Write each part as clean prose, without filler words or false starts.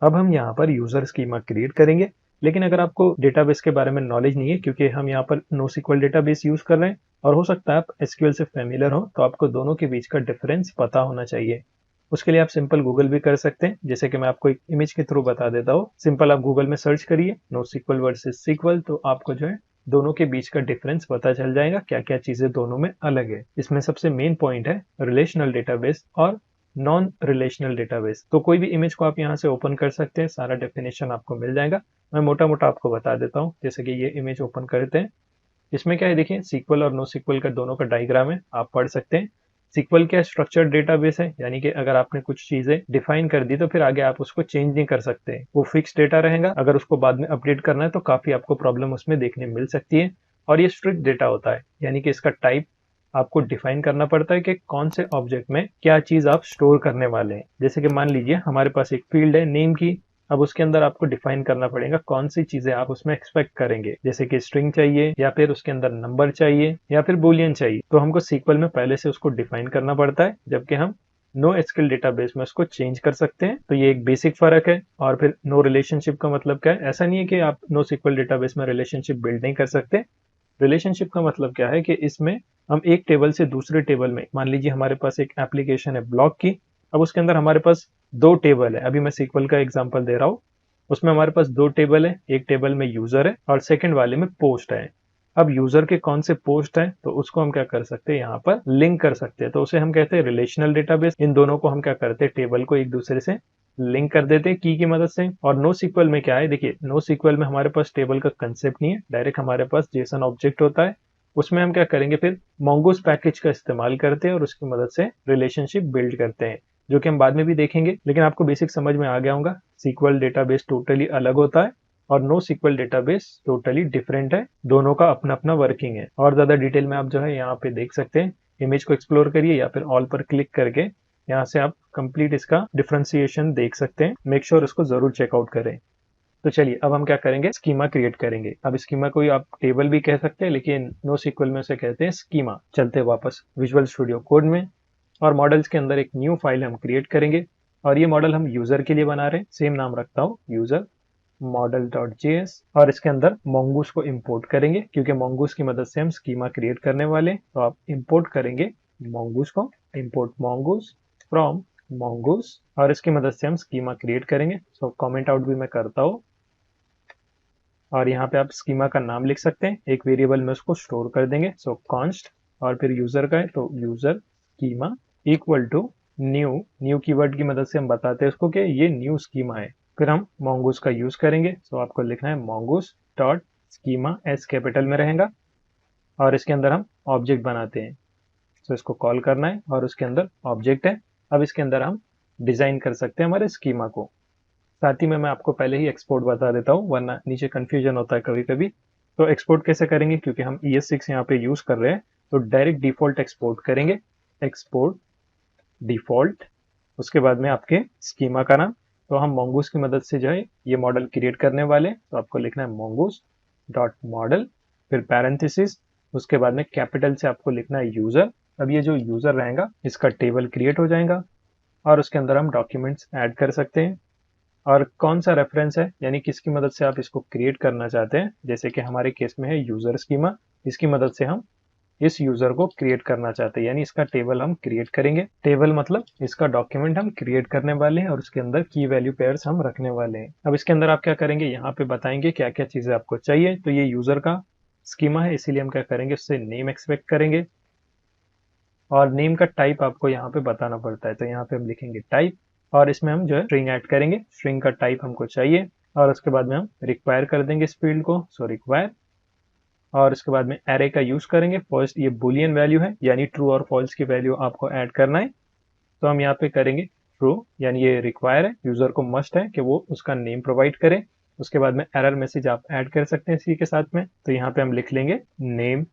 अब हम यहाँ पर यूजर स्कीमा क्रिएट करेंगे, लेकिन अगर आपको डेटाबेस के बारे में नॉलेज नहीं है, क्योंकि हम यहाँ पर NoSQL डेटाबेस यूज कर रहे हैं और हो सकता है आप SQL से फेमिलियर हो, तो आपको दोनों के बीच का डिफरेंस पता होना चाहिए। उसके लिए आप सिंपल गूगल भी कर सकते हैं, जैसे कि मैं आपको एक इमेज के थ्रू बता देता हूँ। सिंपल आप गूगल में सर्च करिए NoSQL वर्सेस SQL, तो आपको जो है दोनों के बीच का डिफरेंस पता चल जाएगा, क्या क्या चीजें दोनों में अलग है। इसमें सबसे मेन पॉइंट है रिलेशनल डेटाबेस और नॉन रिलेशनल डेटाबेस। तो कोई भी इमेज को आप यहाँ से ओपन कर सकते हैं, सारा डेफिनेशन आपको मिल जाएगा। मैं मोटा मोटा आपको बता देता हूँ, जैसे कि ये इमेज ओपन करते हैं। इसमें क्या है, देखिए सीक्वल और नो सीक्वल का दोनों का डायग्राम है, आप पढ़ सकते हैं। सीक्वल क्या स्ट्रक्चर्ड डेटाबेस है, यानी कि अगर आपने कुछ चीजें डिफाइन कर दी तो फिर आगे आप उसको चेंज नहीं कर सकते, वो फिक्स डेटा रहेगा। अगर उसको बाद में अपडेट करना है तो काफी आपको प्रॉब्लम उसमें देखने मिल सकती है। और ये स्ट्रिक्ट डेटा होता है, यानी कि इसका टाइप आपको डिफाइन करना पड़ता है कि कौन से ऑब्जेक्ट में क्या चीज आप स्टोर करने वाले हैं। जैसे कि मान लीजिए हमारे पास एक फील्ड है नेम की, अब उसके अंदर आपको डिफाइन करना पड़ेगा कौन सी चीजें आप उसमें एक्सपेक्ट करेंगे, जैसे कि स्ट्रिंग चाहिए या फिर उसके अंदर नंबर चाहिए या फिर बुलियन चाहिए, तो हमको सीक्वल में पहले से उसको डिफाइन करना पड़ता है, जबकि हम नो एसक्यूएल डेटाबेस में उसको चेंज कर सकते हैं। तो ये एक बेसिक फर्क है। और फिर नो रिलेशनशिप का मतलब क्या है, ऐसा नहीं है कि आप नो सीक्वल डेटाबेस में रिलेशनशिप बिल्ड नहीं कर सकते। रिलेशनशिप का मतलब क्या है कि इसमें हम एक टेबल से दूसरे टेबल में, मान लीजिए हमारे पास एक एप्लीकेशन है ब्लॉग की, अब उसके अंदर हमारे पास दो टेबल है। अभी मैं सीक्वल का एग्जांपल दे रहा हूँ, उसमें हमारे पास दो टेबल है, एक टेबल में यूजर है और सेकंड वाले में पोस्ट है। अब यूजर के कौन से पोस्ट है, तो उसको हम क्या कर सकते हैं, यहाँ पर लिंक कर सकते हैं, तो उसे हम कहते हैं रिलेशनल डेटाबेस। इन दोनों को हम क्या करते हैं, टेबल को एक दूसरे से लिंक कर देते हैं की मदद से। और नो सीक्वल में क्या है, देखिए नो सीक्वल में हमारे पास टेबल का कंसेप्ट नहीं है, डायरेक्ट हमारे पास जेसन ऑब्जेक्ट होता है। उसमें हम क्या करेंगे, फिर mongoose पैकेज का इस्तेमाल करते हैं और उसकी मदद से रिलेशनशिप बिल्ड करते हैं, जो कि हम बाद में भी देखेंगे। लेकिन आपको बेसिक समझ में आ गया होगा, सीक्वल डेटाबेस टोटली अलग होता है और NoSQL database totally different है। दोनों का अपना अपना वर्किंग है। और ज्यादा डिटेल में आप जो है यहाँ पे देख सकते हैं, इमेज को एक्सप्लोर करिए या फिर ऑल पर क्लिक करके यहाँ से आप कंप्लीट इसका डिफ्रेंसिएशन देख सकते हैं। मेक श्योर इसको जरूर चेकआउट करें। तो चलिए अब हम क्या करेंगे, स्कीमा क्रिएट करेंगे। अब स्कीमा को आप टेबल भी कह सकते हैं, लेकिन नो सीक्वल में उसे कहते हैं स्कीमा। चलते हैं वापस विजुअल स्टूडियो कोड में, और मॉडल्स के अंदर एक न्यू फाइल हम क्रिएट करेंगे। और ये मॉडल हम यूजर के लिए बना रहे हैं, सेम नाम रखता हूँ यूजर model.js। और इसके अंदर mongoose को इंपोर्ट करेंगे, क्योंकि mongoose की मदद से हम स्कीमा क्रिएट करने वाले हैं। तो आप इंपोर्ट करेंगे mongoose को, इंपोर्ट mongoose फ्रॉम mongoose, और इसकी मदद से हम स्कीमा क्रिएट करेंगे। सो कमेंट आउट भी मैं करता हूँ, और यहाँ पे आप स्कीमा का नाम लिख सकते हैं, एक वेरिएबल में उसको स्टोर कर देंगे। सो कॉन्स्ट, और फिर यूजर का है तो user schema equal to new, new keyword की मदद से हम बताते हैं उसको कि ये न्यू स्कीमा है। फिर हम mongoose का यूज करेंगे। सो आपको लिखना है mongoose dot schema, S capital में रहेगा, और इसके अंदर हम ऑब्जेक्ट बनाते हैं। सो इसको कॉल करना है और उसके अंदर ऑब्जेक्ट है। अब इसके अंदर हम डिजाइन कर सकते हैं हमारे स्कीमा को। साथ ही में मैं आपको पहले ही एक्सपोर्ट बता देता हूँ, वरना नीचे कंफ्यूजन होता है कभी कभी। तो एक्सपोर्ट कैसे करेंगे, क्योंकि हम ES6 यहाँ पे यूज कर रहे हैं, तो डायरेक्ट डिफॉल्ट एक्सपोर्ट करेंगे। एक्सपोर्ट डिफॉल्ट, उसके बाद में आपके स्कीमा का नाम। तो हम mongoose की मदद से जो है ये मॉडल क्रिएट करने वाले हैं, तो आपको लिखना है mongoose डॉट मॉडल, फिर पैरेंथेसिस, उसके बाद में कैपिटल से आपको लिखना है यूजर। अब ये जो यूजर रहेगा इसका टेबल क्रिएट हो जाएगा, और उसके अंदर हम डॉक्यूमेंट्स ऐड कर सकते हैं। और कौन सा रेफरेंस है, यानी किसकी मदद से आप इसको क्रिएट करना चाहते हैं, जैसे कि हमारे केस में है यूजर स्कीमा, इसकी मदद से हम इस यूजर को क्रिएट करना चाहते हैं, यानी इसका टेबल हम क्रिएट करेंगे। टेबल मतलब इसका डॉक्यूमेंट हम क्रिएट करने वाले हैं और उसके अंदर की वैल्यू पेयर्स हम रखने वाले हैं। अब इसके अंदर आप क्या करेंगे, यहाँ पे बताएंगे क्या क्या चीजें आपको चाहिए। तो ये यूजर का स्कीमा है, इसीलिए हम क्या करेंगे, उससे नेम एक्सपेक्ट करेंगे, और नेम का टाइप आपको यहाँ पे बताना पड़ता है। तो यहाँ पे हम लिखेंगे टाइप, और इसमें हम जो है स्ट्रिंग ऐड करेंगे, स्ट्रिंग का टाइप हमको चाहिए। और उसके बाद में हम रिक्वायर कर देंगे इस फील्ड को, सो रिक्वायर। और उसके बाद में एरे का यूज करेंगे। फर्स्ट ये बुलियन वैल्यू है, यानी ट्रू और फॉल्स की वैल्यू आपको ऐड करना है। तो हम यहाँ पे करेंगे ट्रू, यानी ये रिक्वायर है, यूजर को मस्ट है कि वो उसका नेम प्रोवाइड करे। उसके बाद में एरर मैसेज आप ऐड कर सकते हैं इसी के साथ में। तो यहाँ पे हम लिख लेंगे नेम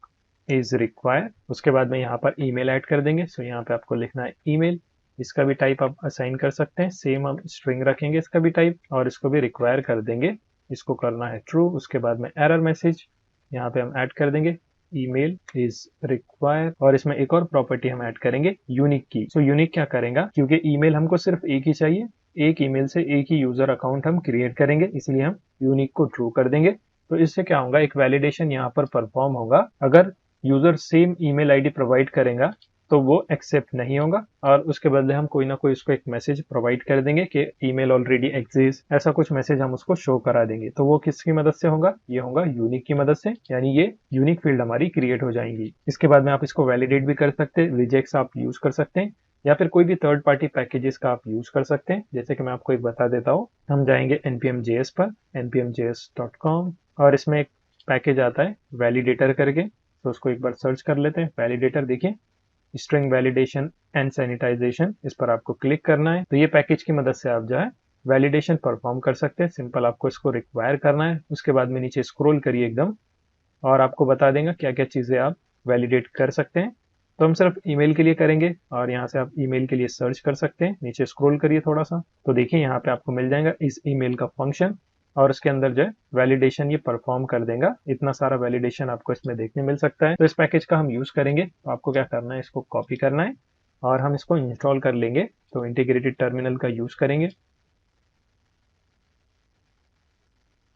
इज रिक्वायर, उसके बाद में यहाँ पर ईमेल ऐड कर देंगे। सो यहाँ पे आपको लिखना है ईमेल, इसका भी टाइप आप असाइन कर सकते हैं, सेम हम स्ट्रिंग रखेंगे इसका भी टाइप, और इसको भी रिक्वायर कर देंगे, इसको करना है ट्रू। उसके बाद में एरर मैसेज यहाँ पे हम ऐड कर देंगे ईमेल इज रिक्वायर, और इसमें एक और प्रॉपर्टी हम ऐड करेंगे यूनिक की। सो यूनिक क्या करेगा, क्योंकि ईमेल हमको सिर्फ एक ही चाहिए, एक ईमेल से एक ही यूजर अकाउंट हम क्रिएट करेंगे, इसलिए हम यूनिक को ट्रू कर देंगे। तो इससे क्या होगा, एक वैलिडेशन यहाँ पर परफॉर्म होगा। अगर user same email ID provide करेगा तो वो एक्सेप्ट नहीं होगा, और उसके बदले हम कोई ना कोई उसको एक मैसेज प्रोवाइड कर देंगे कि ईमेल ऑलरेडी एग्जिस्ट, ऐसा कुछ मैसेज हम उसको शो करा देंगे। तो वो किसकी मदद से होगा, ये होगा यूनिक की मदद से, यानी ये यूनिक फील्ड हमारी क्रिएट हो जाएंगी। इसके बाद में आप इसको वैलिडेट भी कर सकते हैं, रिजेक्ट्स आप यूज कर सकते हैं, या फिर कोई भी थर्ड पार्टी पैकेजेस का आप यूज कर सकते हैं। जैसे कि मैं आपको एक बता देता हूँ, हम जाएंगे npm.js पर, npmjs.com, और इसमें एक पैकेज आता है वैलिडेटर करके, तो उसको एक बार सर्च कर लेते हैं। वैलिडेटर देखिए, स्ट्रिंग वैलिडेशन एंड सैनिटाइजेशन, इस पर आपको क्लिक करना है। तो ये पैकेज की मदद से आप जो है वैलिडेशन परफॉर्म कर सकते हैं। सिंपल आपको इसको रिक्वायर करना है, उसके बाद में नीचे स्क्रॉल करिए एकदम, और आपको बता देगा क्या क्या चीज़ें आप वैलिडेट कर सकते हैं। तो हम सिर्फ ईमेल के लिए करेंगे, और यहाँ से आप ईमेल के लिए सर्च कर सकते हैं। नीचे स्क्रॉल करिए थोड़ा सा, तो देखिए यहाँ पे आपको मिल जाएगा इस ईमेल का फंक्शन, और उसके अंदर जो है वैलिडेशन ये परफॉर्म कर देगा। इतना सारा वैलिडेशन आपको इसमें देखने मिल सकता है। तो इस पैकेज का हम यूज करेंगे, तो आपको क्या करना है, इसको कॉपी करना है और हम इसको इंस्टॉल कर लेंगे। तो इंटीग्रेटेड टर्मिनल का यूज करेंगे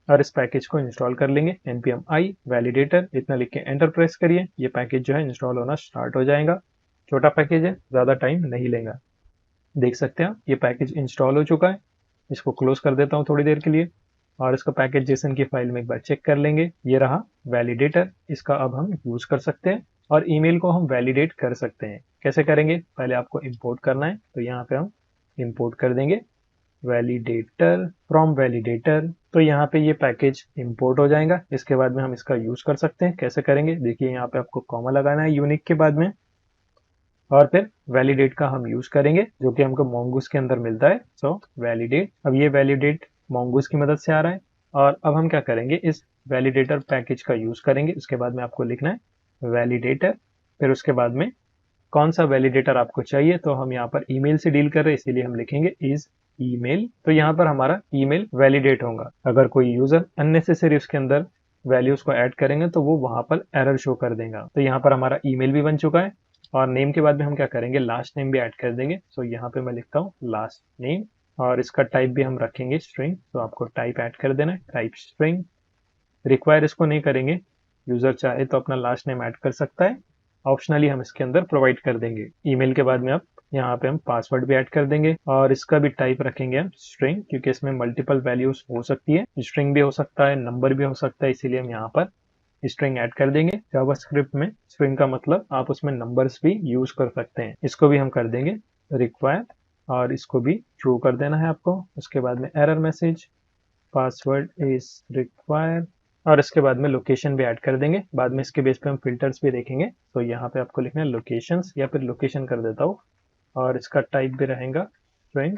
और इस पैकेज को इंस्टॉल कर लेंगे। npm i validator इतना लिख के एंटर प्रेस करिए, ये पैकेज जो है इंस्टॉल होना स्टार्ट हो जाएगा। छोटा पैकेज है, ज़्यादा टाइम नहीं लेगा। देख सकते हैं आप, ये पैकेज इंस्टॉल हो चुका है। इसको क्लोज कर देता हूँ थोड़ी देर के लिए, और इसका पैकेज जेसन की फाइल में एक बार चेक कर लेंगे। ये रहा वैलिडेटर, इसका अब हम यूज कर सकते हैं, और ईमेल को हम वैलिडेट कर सकते हैं। कैसे करेंगे, पहले आपको इंपोर्ट करना है, तो यहाँ पे हम इंपोर्ट कर देंगे वैलिडेटर फ्रॉम वैलिडेटर। तो यहाँ पे ये पैकेज इंपोर्ट हो जाएगा। इसके बाद में हम इसका यूज कर सकते हैं। कैसे करेंगे, देखिए यहाँ पे आपको कॉमा लगाना है यूनिक के बाद में, और फिर वैलिडेट का हम यूज करेंगे, जो कि हमको मोंगूस के अंदर मिलता है। सो वैलिडेट, अब ये वैलिडेट मोंगूस की मदद से आ रहा है, और अब हम क्या करेंगे, इस वैलिडेटर पैकेज का यूज करेंगे। उसके बाद में आपको लिखना है वैलिडेटर, फिर उसके बाद में कौन सा वैलिडेटर आपको चाहिए। तो हम यहाँ पर ईमेल से डील कर रहे हैं, इसीलिए हम लिखेंगे इज ईमेल। तो यहाँ पर हमारा ईमेल वैलिडेट होगा। अगर कोई यूजर अननेसेसरी उसके अंदर वैल्यूज को ऐड करेंगे तो वो वहां पर एरर शो कर देगा। तो यहाँ पर हमारा ईमेल भी बन चुका है, और नेम के बाद में हम क्या करेंगे, लास्ट नेम भी ऐड कर देंगे। सो यहाँ पे मैं लिखता हूँ लास्ट नेम, और इसका टाइप भी हम रखेंगे स्ट्रिंग। तो आपको टाइप ऐड कर देना है, टाइप स्ट्रिंग। रिक्वायर इसको नहीं करेंगे, यूजर चाहे तो अपना लास्ट नेम ऐड कर सकता है, ऑप्शनली हम इसके अंदर प्रोवाइड कर देंगे। ईमेल के बाद में आप यहाँ पे हम पासवर्ड भी ऐड कर देंगे, और इसका भी टाइप रखेंगे हम स्ट्रिंग, क्योंकि इसमें मल्टीपल वैल्यूज हो सकती है, स्ट्रिंग भी हो सकता है, नंबर भी हो सकता है, इसीलिए हम यहाँ पर स्ट्रिंग ऐड कर देंगे। जावास्क्रिप्ट में स्ट्रिंग का मतलब आप उसमें नंबर्स भी यूज कर सकते हैं। इसको भी हम कर देंगे रिक्वायर, और इसको भी ट्रू कर देना है आपको। उसके बाद में error message, password is required, और इसके बाद में लोकेशन भी ऐड कर देंगे। बाद में इसके बेस पे हम फिल्टर्स भी देखेंगे। तो यहाँ पे आपको लिखना है लोकेशंस, या फिर लोकेशन कर देता हूँ, और इसका टाइप भी रहेगा स्ट्रिंग,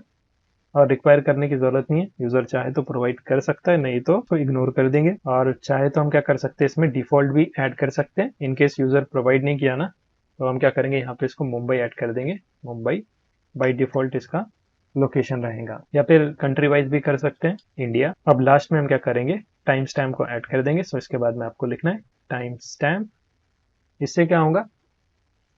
और रिक्वायर करने की जरूरत नहीं है। यूजर चाहे तो प्रोवाइड कर सकता है, नहीं तो इग्नोर कर देंगे। और चाहे तो हम क्या कर सकते हैं, इसमें डिफॉल्ट भी ऐड कर सकते हैं। इनकेस यूजर प्रोवाइड नहीं किया ना, तो हम क्या करेंगे, यहाँ पे इसको मुंबई ऐड कर देंगे। मुंबई बाई डिफॉल्ट इसका लोकेशन रहेगा, या फिर कंट्री वाइज भी कर सकते हैं, इंडिया। अब लास्ट में हम क्या करेंगे, टाइम स्टैम्प को ऐड कर देंगे। सो इसके बाद में आपको लिखना है टाइम स्टैम्प। इससे क्या होगा,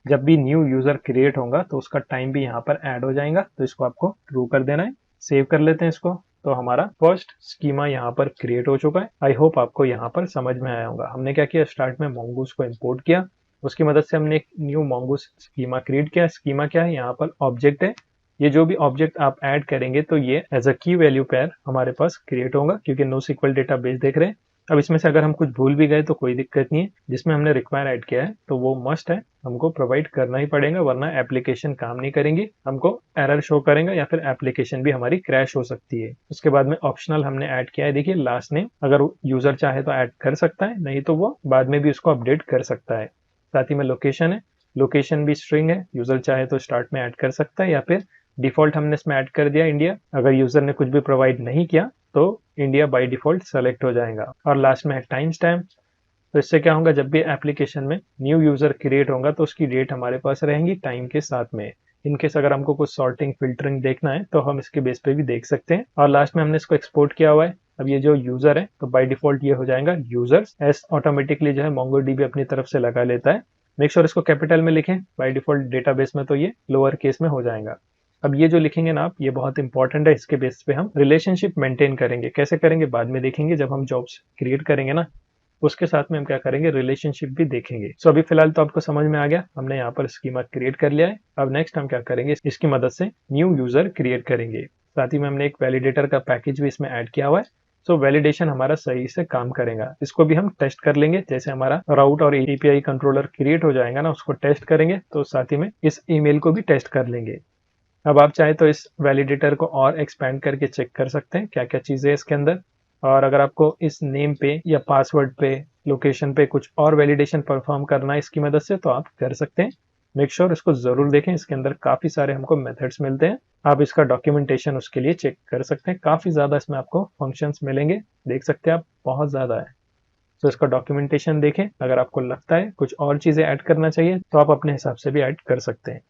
जब भी न्यू यूजर क्रिएट होगा तो उसका टाइम भी यहाँ पर ऐड हो जाएगा। तो इसको आपको ट्रू कर देना है। सेव कर लेते हैं इसको। तो हमारा फर्स्ट स्कीमा यहाँ पर क्रिएट हो चुका है। आई होप आपको यहाँ पर समझ में आया होगा। हमने क्या किया, स्टार्ट में मोंगूस को इंपोर्ट किया, उसकी मदद से हमने एक न्यू मोंगूस स्कीमा क्रिएट किया। स्कीमा क्या है, यहाँ पर ऑब्जेक्ट है। ये जो भी ऑब्जेक्ट आप ऐड करेंगे तो ये एज अ की वैल्यू पेयर हमारे पास क्रिएट होगा, क्योंकि NoSQL डेटाबेस देख रहे हैं। अब इसमें से अगर हम कुछ भूल भी गए तो कोई दिक्कत नहीं है, जिसमें हमने रिक्वायर ऐड किया है तो वो मस्ट है, हमको प्रोवाइड करना ही पड़ेगा, वरना एप्लीकेशन काम नहीं करेंगी, हमको एरर शो करेगा, या फिर एप्लीकेशन भी हमारी क्रैश हो सकती है। उसके बाद में ऑप्शनल हमने ऐड किया है, देखिए लास्ट नेम, अगर यूजर चाहे तो ऐड कर सकता है, नहीं तो वो बाद में भी उसको अपडेट कर सकता है। साथ ही में लोकेशन है, लोकेशन भी स्ट्रिंग है, यूजर चाहे तो स्टार्ट में ऐड कर सकता है, या फिर डिफॉल्ट हमने इसमें ऐड कर दिया इंडिया। अगर यूजर ने कुछ भी प्रोवाइड नहीं किया तो इंडिया बाय डिफॉल्ट सेलेक्ट हो जाएगा। और लास्ट में है टाइम स्टैम्प। तो इससे क्या होगा, जब भी एप्लीकेशन में न्यू यूजर क्रिएट होगा तो उसकी डेट हमारे पास रहेंगी टाइम के साथ में। इनकेस अगर हमको कुछ सॉर्टिंग फिल्टरिंग देखना है तो हम इसके बेस पे भी देख सकते हैं। और लास्ट में हमने इसको एक्सपोर्ट किया हुआ है। अब ये जो यूजर है तो बाय डिफॉल्ट ये हो जाएगा यूजर्स, एस ऑटोमेटिकली जो है MongoDB अपनी तरफ से लगा लेता है। मेक श्योर इसको कैपिटल में लिखें, बाय डिफॉल्ट डेटाबेस में तो ये लोअर केस में हो जाएगा। अब ये जो लिखेंगे ना आप, ये बहुत इंपॉर्टेंट है। इसके बेस पे हम रिलेशनशिप मेंटेन करेंगे। कैसे करेंगे बाद में देखेंगे, जब हम जॉब्स क्रिएट करेंगे ना उसके साथ में हम क्या करेंगे, रिलेशनशिप भी देखेंगे। सो अभी फिलहाल तो आपको समझ में आ गया, हमने यहाँ पर स्कीमा क्रिएट कर लिया है। अब नेक्स्ट हम क्या करेंगे, इसकी मदद से न्यू यूजर क्रिएट करेंगे। साथ ही में हमने एक वैलिडेटर का पैकेज भी इसमें ऐड किया हुआ है। सो वैलिडेशन हमारा सही से काम करेगा, इसको भी हम टेस्ट कर लेंगे। जैसे हमारा राउट और एपीआई कंट्रोलर क्रिएट हो जाएगा ना, उसको टेस्ट करेंगे, तो साथ ही में इस ईमेल को भी टेस्ट कर लेंगे। अब आप चाहे तो इस वैलिडेटर को और एक्सपेंड करके चेक कर सकते हैं क्या क्या चीजें है इसके अंदर। और अगर आपको इस नेम पे या पासवर्ड पे, लोकेशन पे कुछ और वैलिडेशन परफॉर्म करना है इसकी मदद से, तो आप कर सकते हैं। मेक श्योर इसको जरूर देखें, इसके अंदर काफी सारे हमको मेथड्स मिलते हैं। आप इसका डॉक्यूमेंटेशन उसके लिए चेक कर सकते हैं, काफी ज्यादा इसमें आपको फंक्शंस मिलेंगे, देख सकते हैं आप, बहुत ज्यादा है। तो इसका डॉक्यूमेंटेशन देखें, अगर आपको लगता है कुछ और चीजें ऐड करना चाहिए तो आप अपने हिसाब से भी ऐड कर सकते हैं।